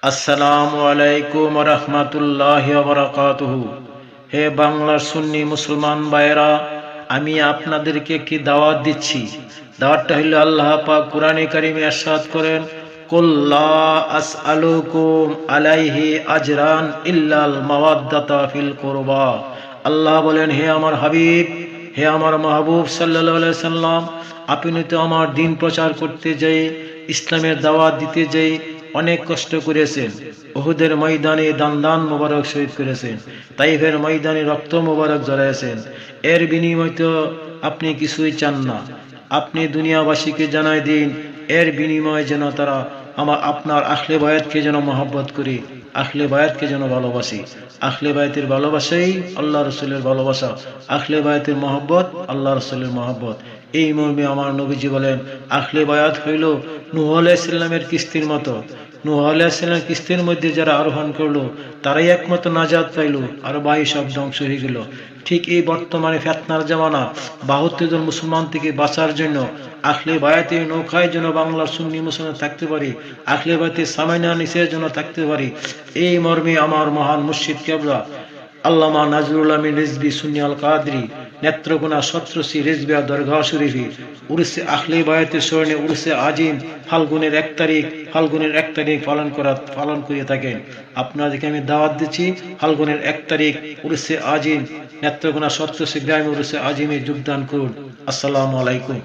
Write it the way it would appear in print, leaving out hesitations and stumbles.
আসসালামু আলাইকুম ওয়া রাহমাতুল্লাহি ওয়া বারাকাতুহু। হে বাংলার সুন্নি মুসলমান ভাইয়েরা, আমি আপনাদেরকে একটি দাওয়াত দিচ্ছি। দাওয়াতটা হলো আল্লাহ পাক কোরআনে কারিমে ইরশাদ করেন, কুল লা আসআলুকুম আলাইহি আজরান ইল্লাল মাওয়াদ্দাতা ফিল কুরবা। আল্লাহ বলেন, হে আমার হাবিব, হে আমার মাহবুব সাল্লাল্লাহু আলাইহি সাল্লাম, আপনি তো আমার দিন প্রচার করতে যাই, ইসলামের দাওয়াত দিতে যাই অনেক কষ্ট করেছেন। উহুদের ময়দানে দান মোবারক শহীদ করেছেন, তাইফের ময়দানে রক্ত মোবারক ঝরাইছেন। এর বিনিময় তো আপনি কিছুই চান না। আপনি দুনিয়াবাসীকে জানাই দিন, এর বিনিময়ে যেন তারা আপনার আহলে বায়াতকে যেন মহব্বত করি, আহলে বায়াতকে যেন ভালোবাসি। আহলে বায়াতের ভালোবাসাই আল্লাহ রসুলের ভালোবাসা, আহলে বায়াতের মহব্বত আল্লাহ রসুলের মহব্বত। এই মর্মে আমার নবীজি বলেন, আহলে বায়াত হইল নূহ আলাইহিস সালামের কিস্তির মতো। নূহ আলাইহিস সালাম কিস্তির মধ্যে যারা আরোহণ করলো তারাই একমাত্র নাজাত পাইল, আর বাকি সব ধ্বংস হয়ে গেল। ঠিক এই বর্তমানে ফিতনার জামানা, 72 জন মুসলমান থেকে বাঁচার জন্য আহলে বায়াতের নৌকায় যেন বাংলার সুন্নি মুসলমান থাকতে পারি, আহলে বায়াতের সামাইনা নিচের জন্য থাকতে পারি। এই মর্মে আমার মহান মুর্শিদ কেবলা আল্লামা নাজরুল আমিন রিজভী সুন্নি আল কাদরি নেত্রকোনা সত্রসী রিজভিয়া দরগাহ শরীফে উরসে আহলে বায়াতের স্মরণে উরসে আজিম ফাল্গুনের 1 তারিখ পালন করে থাকেন। আপনাদেরকে আমি দাওয়াত দিচ্ছি, ফাল্গুনের 1 তারিখ উরসে আজিম নেত্রকোনা সত্রসী গ্রামে উরসে আজিমে যোগদান করুন। আসসালামু আলাইকুম।